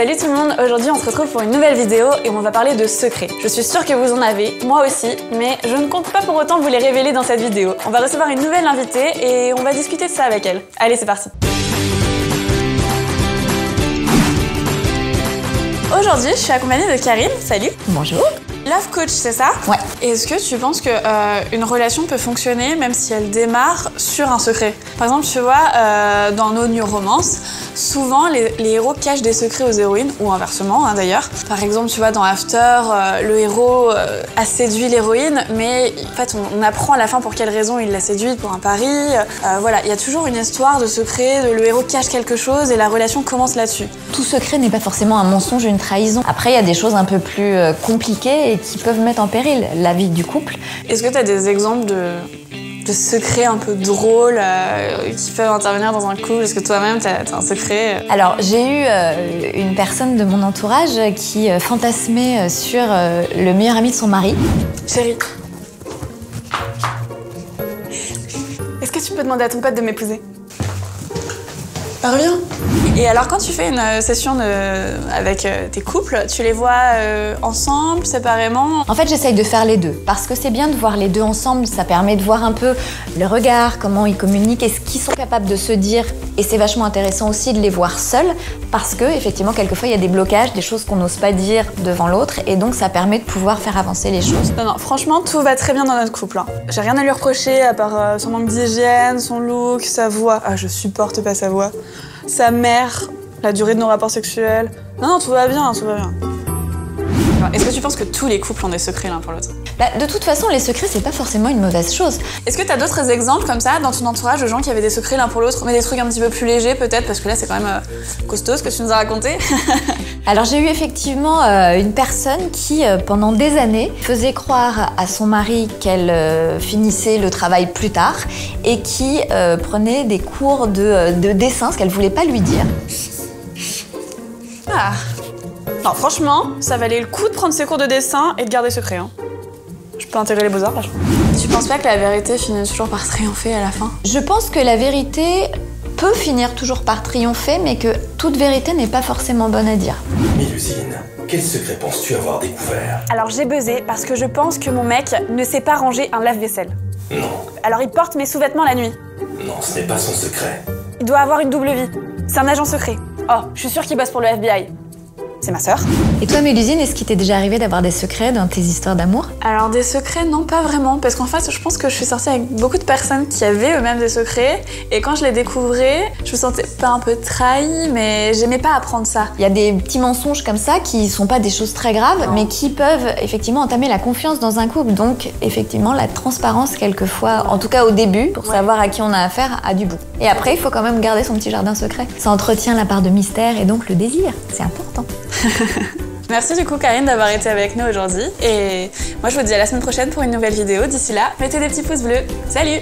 Salut tout le monde, aujourd'hui on se retrouve pour une nouvelle vidéo et on va parler de secrets. Je suis sûre que vous en avez, moi aussi, mais je ne compte pas pour autant vous les révéler dans cette vidéo. On va recevoir une nouvelle invitée et on va discuter de ça avec elle. Allez, c'est parti. Aujourd'hui, je suis accompagnée de Karine. Salut. Bonjour. Love coach, c'est ça? Ouais. Est-ce que tu penses que une relation peut fonctionner même si elle démarre sur un secret? Par exemple, tu vois, dans nos new romances, souvent les héros cachent des secrets aux héroïnes, ou inversement hein, d'ailleurs. Par exemple, tu vois, dans After, le héros a séduit l'héroïne, mais en fait, on apprend à la fin pour quelle raison il l'a séduite, pour un pari. Voilà, il y a toujours une histoire de secret, le héros cache quelque chose et la relation commence là-dessus. Tout secret n'est pas forcément un mensonge ou une trahison. Après, il y a des choses un peu plus compliquées et qui peuvent mettre en péril la vie du couple. Est-ce que tu as des exemples de secrets un peu drôles qui peuvent intervenir dans un couple? Est-ce que toi-même, t'as un secret? Alors, j'ai eu une personne de mon entourage qui fantasmait sur le meilleur ami de son mari. Chérie, est-ce que tu peux demander à ton pote de m'épouser? Reviens. Et alors, quand tu fais une session avec tes couples, tu les vois ensemble, séparément? En fait, j'essaye de faire les deux, parce que c'est bien de voir les deux ensemble, ça permet de voir un peu le regard, comment ils communiquent et ce qu'ils sont capables de se dire. Et c'est vachement intéressant aussi de les voir seuls, parce que, effectivement, quelqueusement, il y a des blocages, des choses qu'on n'ose pas dire devant l'autre, et donc ça permet de pouvoir faire avancer les choses. Non, franchement, tout va très bien dans notre couple. Hein. J'ai rien à lui reprocher, à part son manque d'hygiène, son look, sa voix. Ah, je supporte pas sa voix. Sa mère, la durée de nos rapports sexuels. Non, tout va bien, tout va bien. Est-ce que tu penses que tous les couples ont des secrets l'un pour l'autre? De toute façon, les secrets, c'est pas forcément une mauvaise chose. Est-ce que tu as d'autres exemples comme ça dans ton entourage de gens qui avaient des secrets l'un pour l'autre, mais des trucs un petit peu plus légers peut-être, parce que là c'est quand même costaud ce que tu nous as raconté? Alors j'ai eu effectivement une personne qui, pendant des années, faisait croire à son mari qu'elle finissait le travail plus tard et qui prenait des cours de dessin, ce qu'elle voulait pas lui dire. Ah. Non, franchement, ça valait le coup de prendre ses cours de dessin et de garder secret. Hein. Je peux intégrer les beaux-arts, vachement. Tu penses pas que la vérité finit toujours par triompher à la fin? Je pense que la vérité peut finir toujours par triompher, mais que toute vérité n'est pas forcément bonne à dire. Mélusine, quel secret penses-tu avoir découvert? Alors j'ai buzzé parce que je pense que mon mec ne sait pas ranger un lave-vaisselle. Non. Alors il porte mes sous-vêtements la nuit. Non, ce n'est pas son secret. Il doit avoir une double vie. C'est un agent secret. Oh, je suis sûre qu'il bosse pour le FBI. C'est ma sœur. Et toi, Mélusine, est-ce qu'il t'est déjà arrivé d'avoir des secrets dans tes histoires d'amour? Alors des secrets, non, pas vraiment, parce qu'en fait, je pense que je suis sortie avec beaucoup de personnes qui avaient eux-mêmes des secrets, et quand je les découvrais, je me sentais pas un peu trahie, mais j'aimais pas apprendre ça. Il y a des petits mensonges comme ça qui sont pas des choses très graves, mais qui peuvent effectivement entamer la confiance dans un couple. Donc effectivement, la transparence quelquefois, en tout cas au début, pour savoir à qui on a affaire, a du bout. Et après, il faut quand même garder son petit jardin secret. Ça entretient la part de mystère et donc le désir. C'est important. Merci du coup Karine d'avoir été avec nous aujourd'hui et moi je vous dis à la semaine prochaine pour une nouvelle vidéo. D'ici là, mettez des petits pouces bleus. Salut!